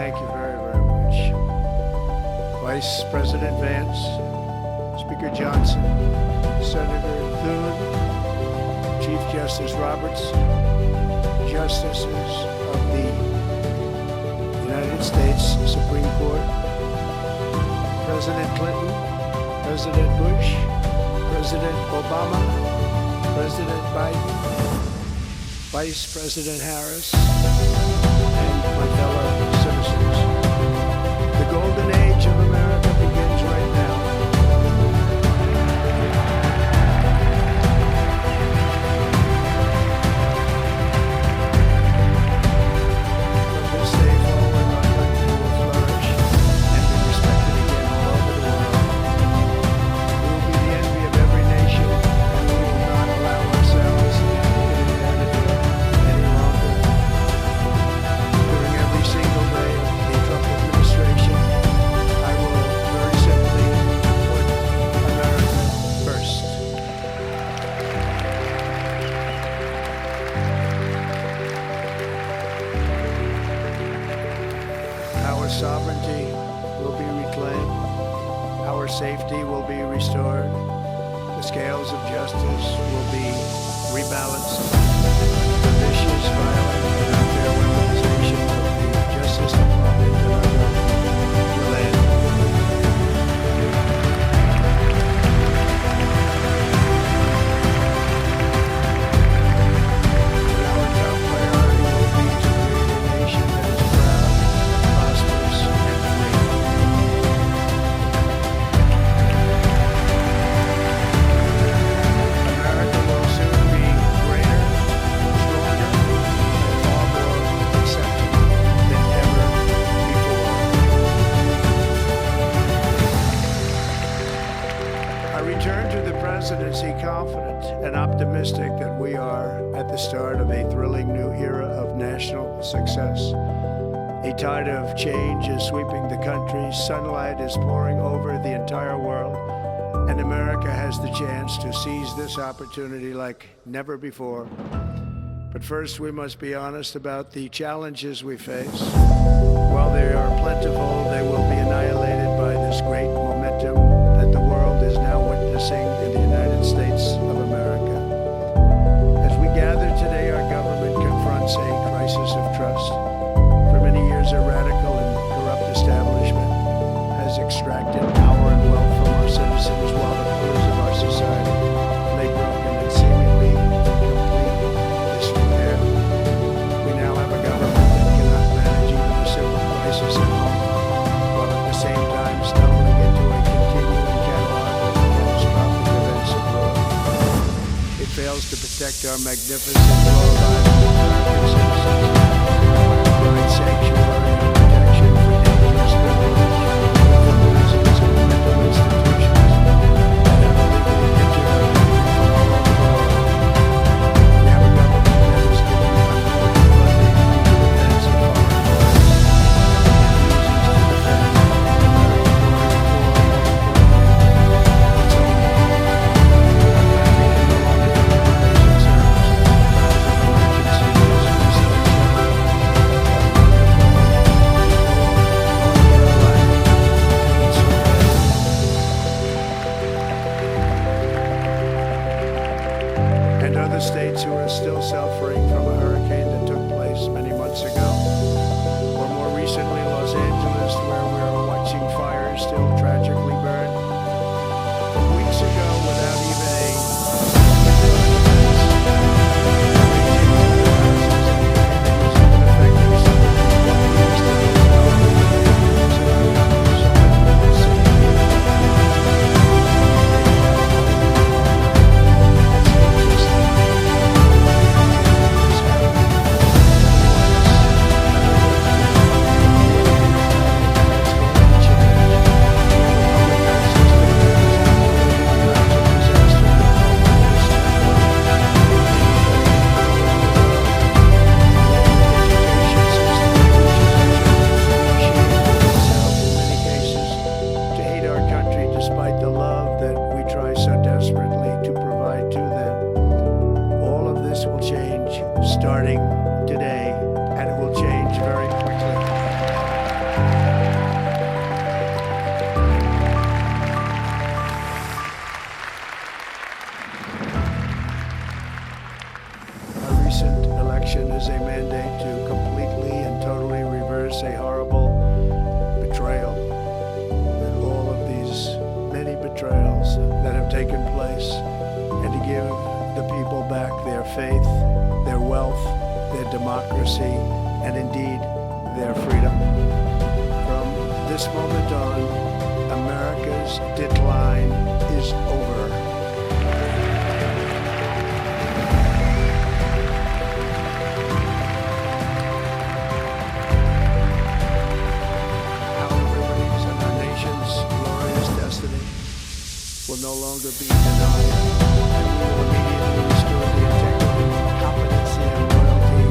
Thank you very, very much. Vice President Vance, Speaker Johnson, Senator Thune, Chief Justice Roberts, Justices of the United States Supreme Court, President Clinton, President Bush, President Obama, President Biden, Vice President Harris, and my fellow citizens. The golden age of America begins right now. But this day forward, our country will flourish and be respected again all over the world. We will be the envy of every nation, and we will not allow ourselves to be taken advantage of any longer. During every single day of the Trump administration, I will very simply put America first. Our sovereignty will be reclaimed. Our safety will be restored. The scales of justice will be rebalanced. The vicious, violent, and unfair weaponization of the Justice Department and our government will end. Our top priority will be to create a nation that is proud, prosperous, and free. America will soon be greater, stronger, and far more accepting than ever before. I return to the presidency confident and optimistic that we are at the start of a thrilling new era of national success. A tide of change is sweeping the country, sunlight is pouring over the entire world, and America has the chance to seize this opportunity like never before. But first, we must be honest about the challenges we face. While they are plentiful, they will be annihilated by this great momentum that the world is now witnessing in the United States of America. As we gather today, our government confronts a crisis of trust. For many years, a radical and corrupt establishment has extracted power and wealth from our citizens while the pillars of our society lay broken and seemingly in complete disrepair. We now have a government that cannot manage even a simple crisis at home, while at the same time stumbling into a continuing catalog of catastrophic events abroad. It fails to protect our magnificent, law-abiding American citizens, provide sanctuary and protection for dangerous criminals, from prisons and mental institutions, and have illegally entered our country from all over the world. We have a government that is giving unlimited funding to the defense of foreign borders, and uses to defend American border for its own. Our country can no longer do immigration services without a faith, their wealth, their democracy, and indeed their freedom. From this moment on, America's decline is over. Our liberties and our nation's glorious destiny will no longer be denied, and we will immediately restore the integrity, competency, and loyalty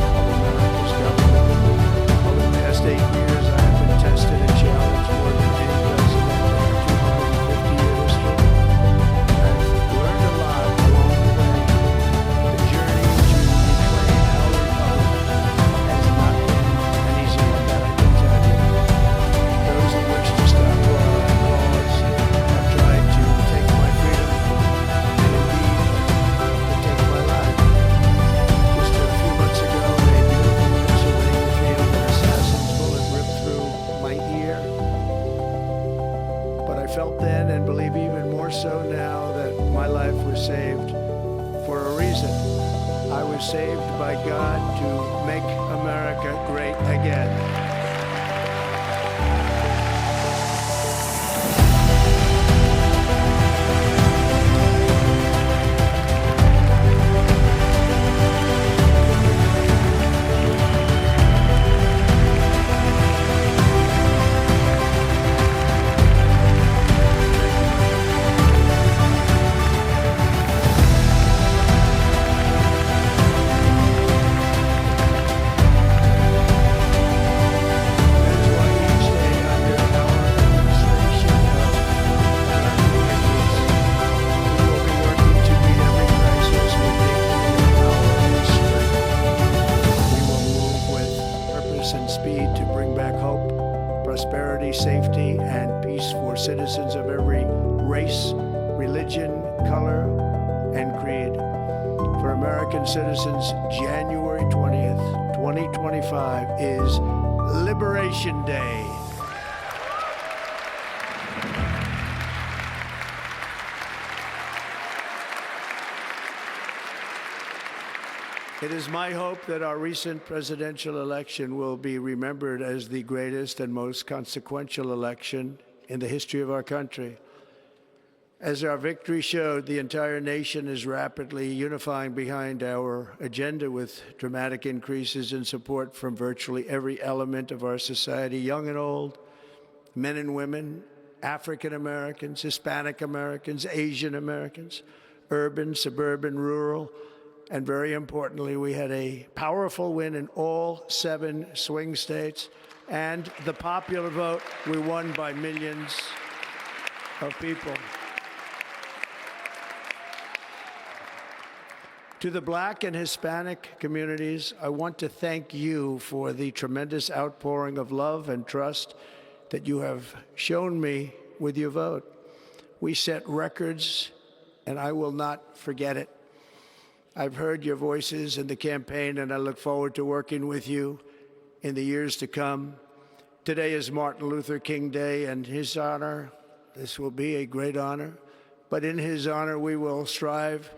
of America's government. Over the past 8 years, I have been tested and challenged more than any president in our 250-year history. I've learned a lot along the way. The journey to reclaim our republic has not been an easy one, that I can tell you. Those who wish to stop our cause have tried to take my freedom and indeed to take my life. Just a few months ago, a beautiful Pennsylvania field, an assassin's bullet ripped through my ear. But I felt then, and believe even more so now, that my life was saved for a reason. I was saved by God to make America great again. That's why each day under our administration of we will be working to meet every crisis with dignity, power, and strength. We will move with purpose and speed to bring back hope, prosperity, safety, and peace for citizens of every race, religion, color, and creed. For American citizens, January 20th, 2025 is Liberation Day. It is my hope that our recent presidential election will be remembered as the greatest and most consequential election in the history of our country. As our victory showed, the entire nation is rapidly unifying behind our agenda with dramatic increases in support from virtually every element of our society, young and old, men and women, African Americans, Hispanic Americans, Asian Americans, urban, suburban, rural, and very importantly, we had a powerful win in all 7 swing states, and the popular vote, we won by millions of people. To the Black and Hispanic communities, I want to thank you for the tremendous outpouring of love and trust that you have shown me with your vote. We set records, and I will not forget it. I've heard your voices in the campaign, and I look forward to working with you in the years to come. Today is Martin Luther King Day, and his honor, this will be a great honor, but in his honor, we will strive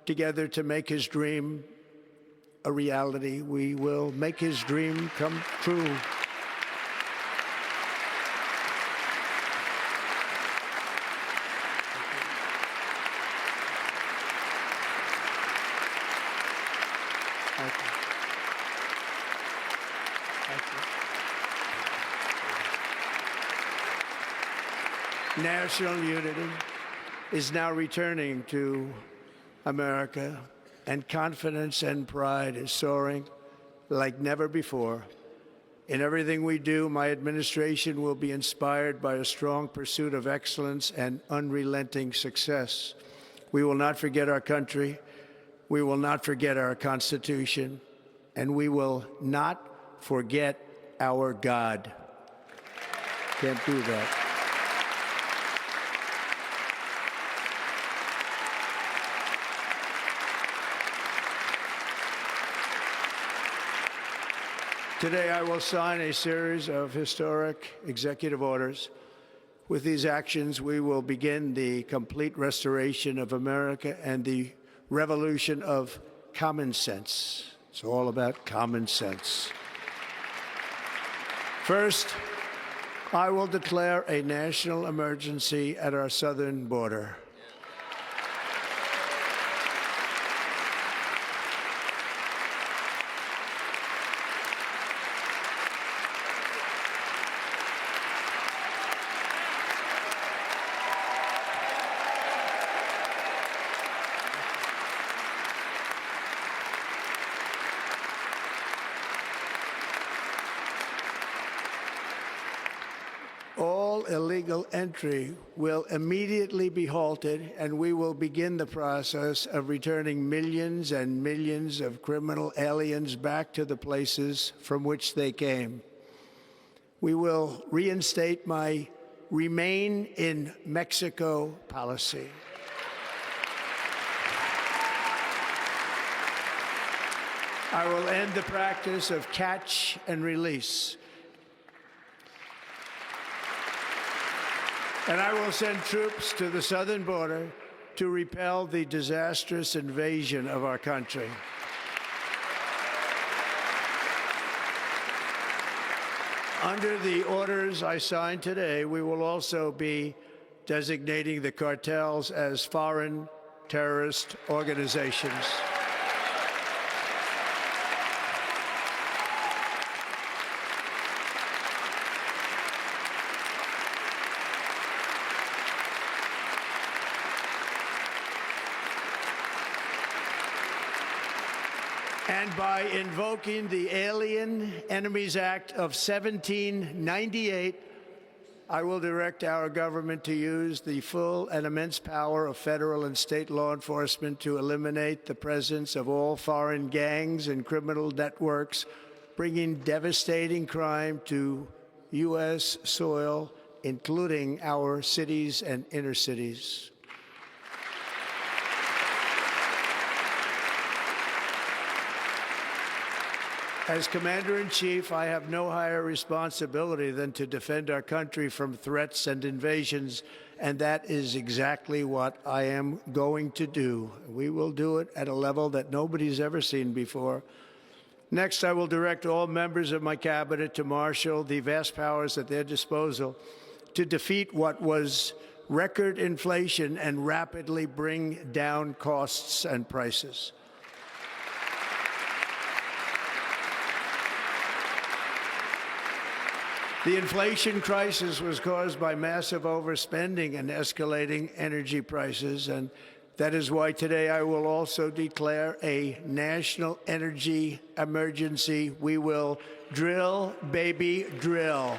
together to make his dream a reality. We will make his dream come true. Thank you. Thank you. National unity is now returning to America, and confidence and pride is soaring like never before. In everything we do, my administration will be inspired by a strong pursuit of excellence and unrelenting success. We will not forget our country, we will not forget our Constitution, and we will not forget our God. Can't do that. Today, I will sign a series of historic executive orders. With these actions, we will begin the complete restoration of America and the revolution of common sense. It's all about common sense. First, I will declare a national emergency at our southern border. All illegal entry will immediately be halted, and we will begin the process of returning millions and millions of criminal aliens back to the places from which they came. We will reinstate my Remain in Mexico policy. I will end the practice of catch and release. And I will send troops to the southern border to repel the disastrous invasion of our country. Under the orders I signed today, we will also be designating the cartels as foreign terrorist organizations. And by invoking the Alien Enemies Act of 1798, I will direct our government to use the full and immense power of federal and state law enforcement to eliminate the presence of all foreign gangs and criminal networks, bringing devastating crime to U.S. soil, including our cities and inner cities. As Commander-in-Chief, I have no higher responsibility than to defend our country from threats and invasions, and that is exactly what I am going to do. We will do it at a level that nobody's ever seen before. Next, I will direct all members of my cabinet to marshal the vast powers at their disposal to defeat what was record inflation and rapidly bring down costs and prices. The inflation crisis was caused by massive overspending and escalating energy prices, and that is why today I will also declare a national energy emergency. We will drill, baby, drill.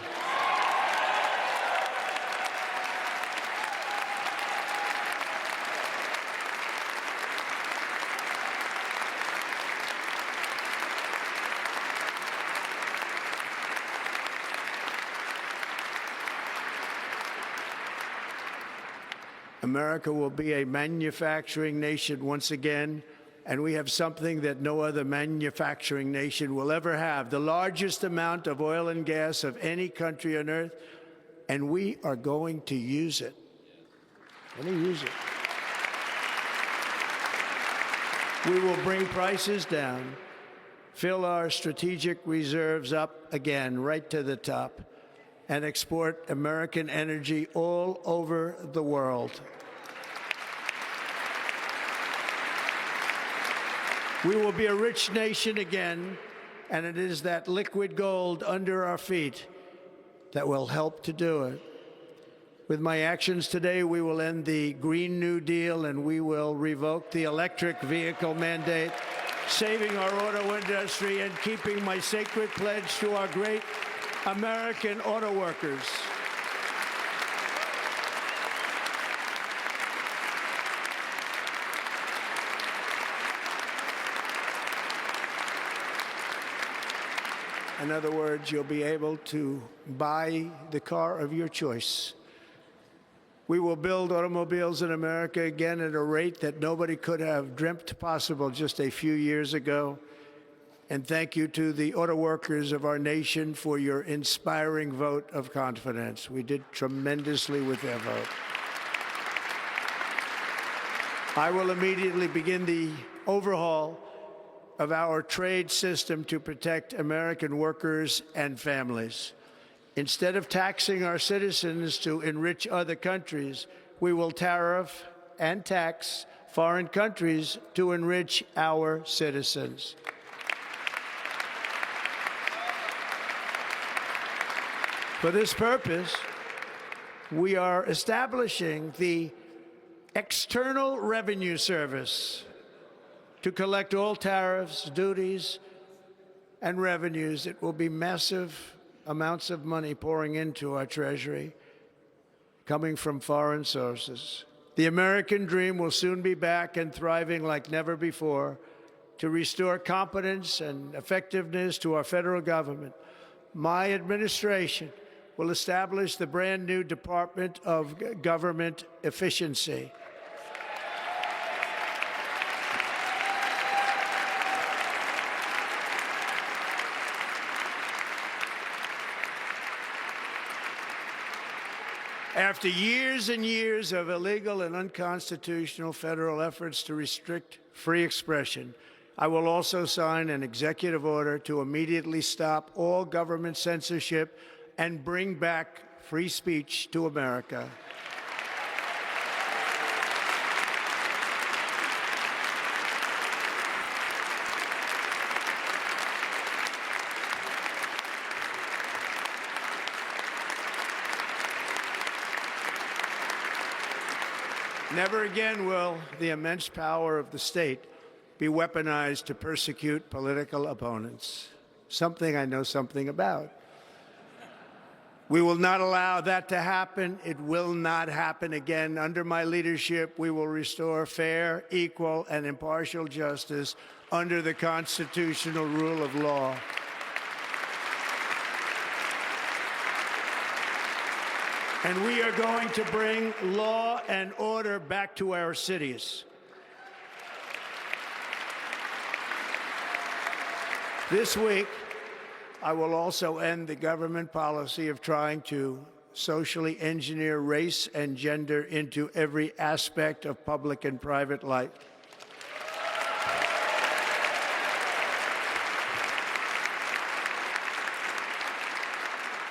America will be a manufacturing nation once again, and we have something that no other manufacturing nation will ever have, the largest amount of oil and gas of any country on earth, and we are going to use it. We will bring prices down, fill our strategic reserves up again, right to the top, and export American energy all over the world. We will be a rich nation again, and it is that liquid gold under our feet that will help to do it. With my actions today, we will end the Green New Deal, and we will revoke the electric vehicle mandate, saving our auto industry and keeping my sacred pledge to our great American auto workers. In other words, you'll be able to buy the car of your choice. We will build automobiles in America again at a rate that nobody could have dreamt possible just a few years ago. And thank you to the auto workers of our nation for your inspiring vote of confidence. We did tremendously with their vote. I will immediately begin the overhaul of our trade system to protect American workers and families. Instead of taxing our citizens to enrich other countries, we will tariff and tax foreign countries to enrich our citizens. For this purpose, we are establishing the External Revenue Service to collect all tariffs, duties, and revenues. It will be massive amounts of money pouring into our Treasury, coming from foreign sources. The American dream will soon be back and thriving like never before to restore competence and effectiveness to our federal government. My administration will establish the brand new Department of Government Efficiency. After years and years of illegal and unconstitutional federal efforts to restrict free expression, I will also sign an executive order to immediately stop all government censorship and bring back free speech to America. Never again will the immense power of the state be weaponized to persecute political opponents, something I know something about. We will not allow that to happen. It will not happen again. Under my leadership, we will restore fair, equal, and impartial justice under the constitutional rule of law. And we are going to bring law and order back to our cities. This week, I will also end the government policy of trying to socially engineer race and gender into every aspect of public and private life.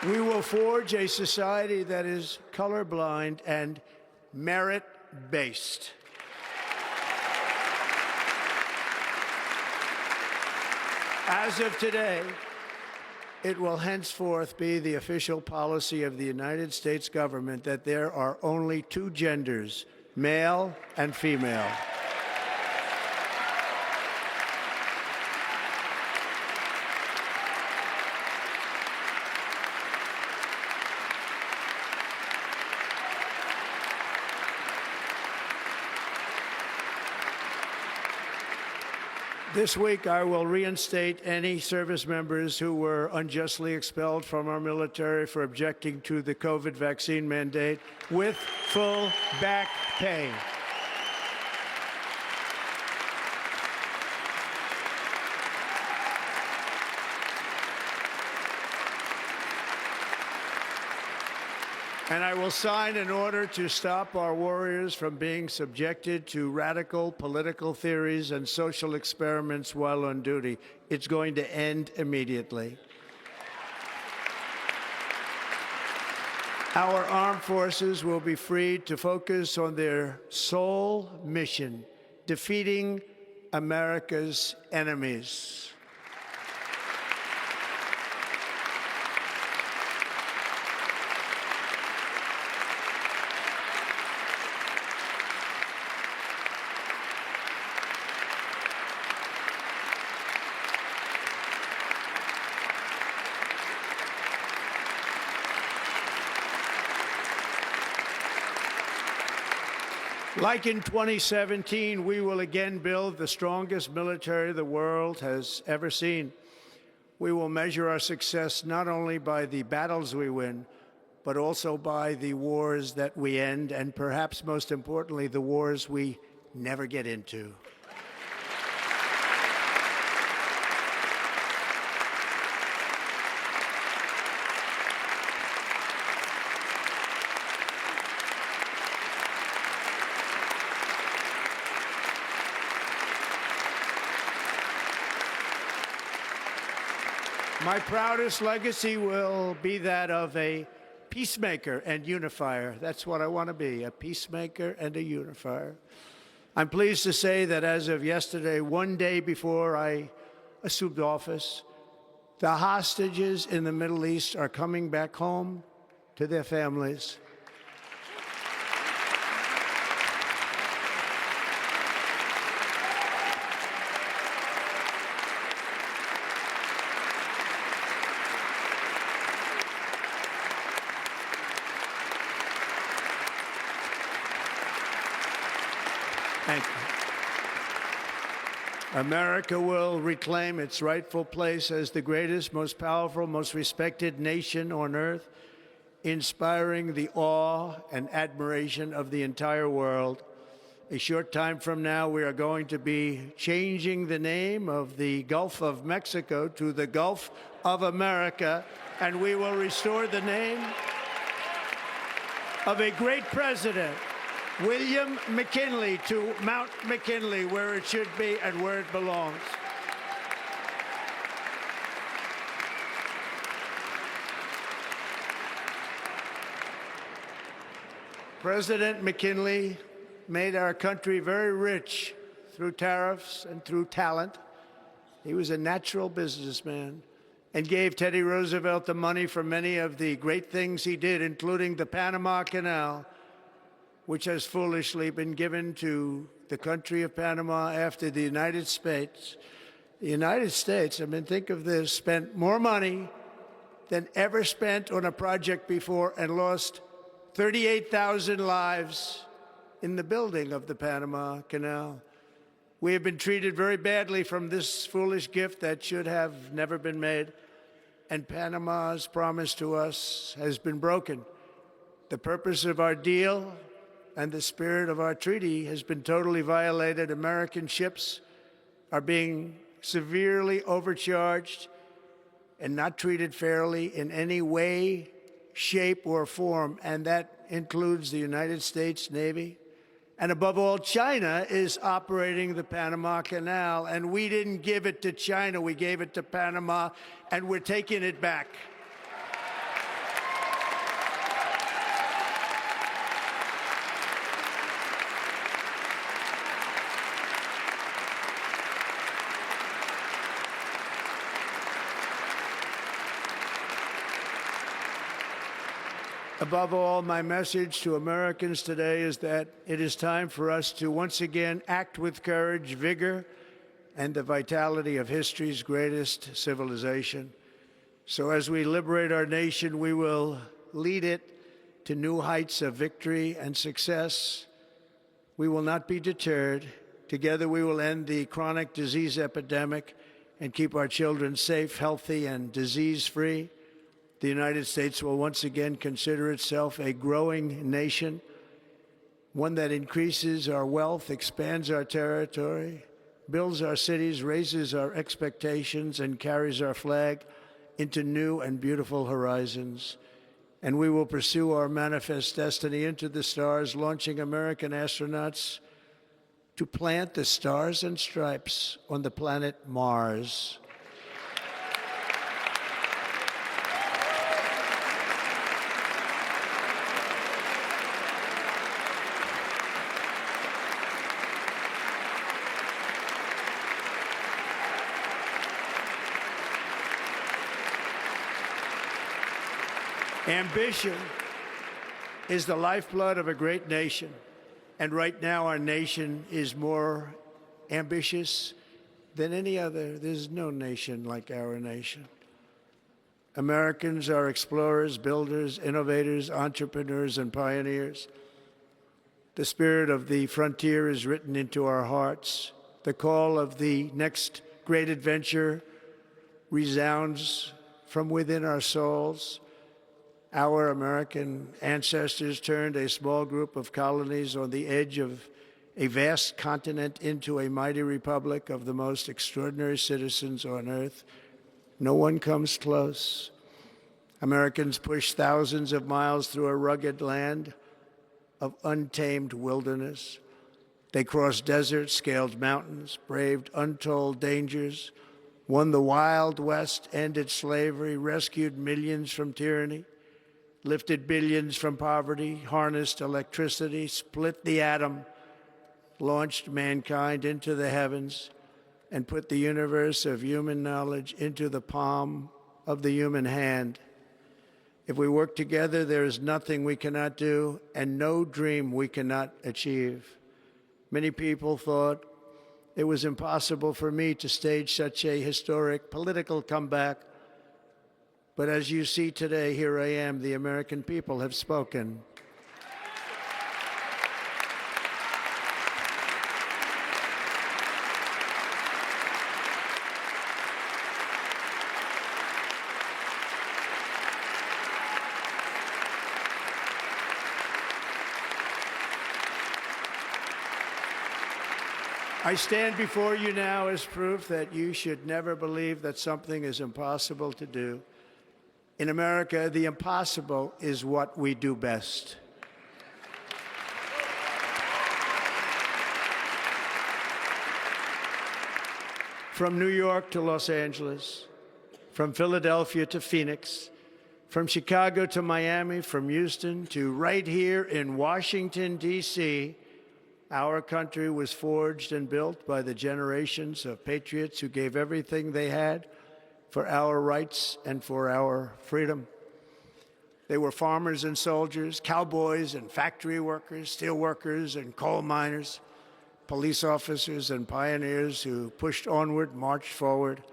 We will forge a society that is colorblind and merit-based. As of today, it will henceforth be the official policy of the United States government that there are only two genders, male and female. This week, I will reinstate any service members who were unjustly expelled from our military for objecting to the COVID vaccine mandate with full back pay. And I will sign an order to stop our warriors from being subjected to radical political theories and social experiments while on duty. It's going to end immediately. Our armed forces will be freed to focus on their sole mission, defeating America's enemies. Like in 2017, we will again build the strongest military the world has ever seen. We will measure our success not only by the battles we win, but also by the wars that we end, and perhaps most importantly, the wars we never get into. My proudest legacy will be that of a peacemaker and unifier. That's what I want to be, a peacemaker and a unifier. I'm pleased to say that as of yesterday, one day before I assumed office, the hostages in the Middle East are coming back home to their families. Thank you. America will reclaim its rightful place as the greatest, most powerful, most respected nation on earth, inspiring the awe and admiration of the entire world. A short time from now, we are going to be changing the name of the Gulf of Mexico to the Gulf of America, and we will restore the name of a great president, William McKinley, to Mount McKinley, where it should be and where it belongs. President McKinley made our country very rich through tariffs and through talent. He was a natural businessman and gave Teddy Roosevelt the money for many of the great things he did, including the Panama Canal, which has foolishly been given to the country of Panama after the United States. The United States, I mean, think of this, spent more money than ever spent on a project before and lost 38,000 lives in the building of the Panama Canal. We have been treated very badly from this foolish gift that should have never been made, and Panama's promise to us has been broken. The purpose of our deal and the spirit of our treaty has been totally violated. American ships are being severely overcharged and not treated fairly in any way, shape, or form, and that includes the United States Navy. And above all, China is operating the Panama Canal, and we didn't give it to China, we gave it to Panama, and we're taking it back. Above all, my message to Americans today is that it is time for us to once again act with courage, vigor, and the vitality of history's greatest civilization. So as we liberate our nation, we will lead it to new heights of victory and success. We will not be deterred. Together we will end the chronic disease epidemic and keep our children safe, healthy, and disease-free. The United States will once again consider itself a growing nation, one that increases our wealth, expands our territory, builds our cities, raises our expectations, and carries our flag into new and beautiful horizons. And we will pursue our manifest destiny into the stars, launching American astronauts to plant the stars and stripes on the planet Mars. Ambition is the lifeblood of a great nation, and right now our nation is more ambitious than any other. There's no nation like our nation. Americans are explorers, builders, innovators, entrepreneurs, and pioneers. The spirit of the frontier is written into our hearts. The call of the next great adventure resounds from within our souls. Our American ancestors turned a small group of colonies on the edge of a vast continent into a mighty republic of the most extraordinary citizens on earth. No one comes close. Americans pushed thousands of miles through a rugged land of untamed wilderness. They crossed deserts, scaled mountains, braved untold dangers, won the Wild West, ended slavery, rescued millions from tyranny, lifted billions from poverty, harnessed electricity, split the atom, launched mankind into the heavens, and put the universe of human knowledge into the palm of the human hand. If we work together, there is nothing we cannot do and no dream we cannot achieve. Many people thought it was impossible for me to stage such a historic political comeback. But as you see today, here I am. The American people have spoken. I stand before you now as proof that you should never believe that something is impossible to do. In America, the impossible is what we do best. From New York to Los Angeles, from Philadelphia to Phoenix, from Chicago to Miami, from Houston to right here in Washington, D.C., our country was forged and built by the generations of patriots who gave everything they had for our rights and for our freedom. They were farmers and soldiers, cowboys and factory workers, steel workers and coal miners, police officers and pioneers who pushed onward, marched forward,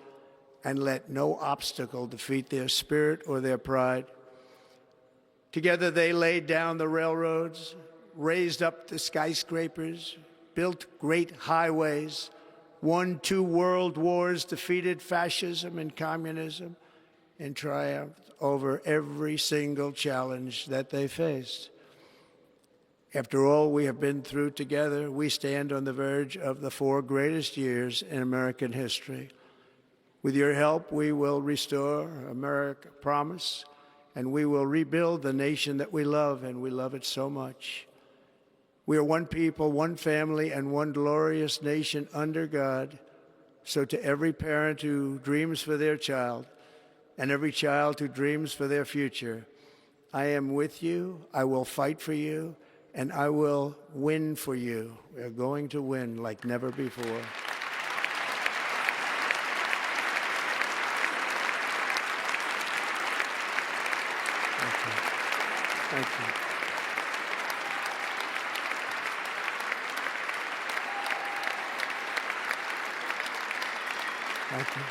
and let no obstacle defeat their spirit or their pride. Together they laid down the railroads, raised up the skyscrapers, built great highways, won 2 world wars, defeated fascism and communism, and triumphed over every single challenge that they faced. After all we have been through together, we stand on the verge of the 4 greatest years in American history. With your help, we will restore America, promise, and we will rebuild the nation that we love, and we love it so much. We are one people, one family, and one glorious nation under God. So to every parent who dreams for their child and every child who dreams for their future, I am with you, I will fight for you, and I will win for you. We are going to win like never before. Thank you. Thank you. Thank you.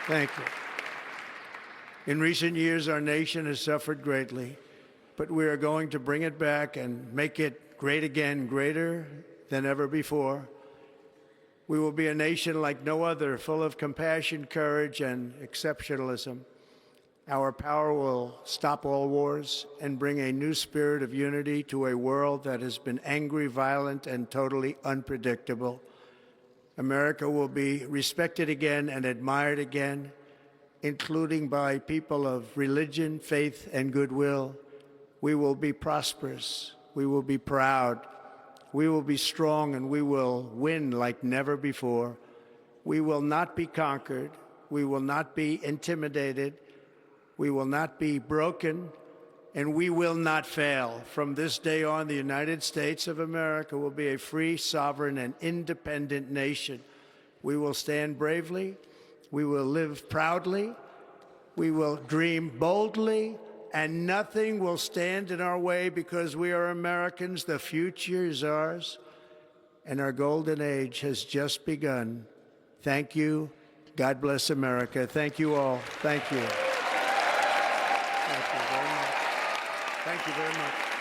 Thank you. In recent years, our nation has suffered greatly, but we are going to bring it back and make it great again, greater than ever before. We will be a nation like no other, full of compassion, courage, and exceptionalism. Our power will stop all wars and bring a new spirit of unity to a world that has been angry, violent, and totally unpredictable. America will be respected again and admired again, including by people of religion, faith, and goodwill. We will be prosperous. We will be proud. We will be strong, and we will win like never before. We will not be conquered. We will not be intimidated. We will not be broken, and we will not fail. From this day on, the United States of America will be a free, sovereign, and independent nation. We will stand bravely. We will live proudly. We will dream boldly, and nothing will stand in our way because we are Americans. The future is ours, and our golden age has just begun. Thank you. God bless America. Thank you all. Thank you. Thank you very much. Thank you very much.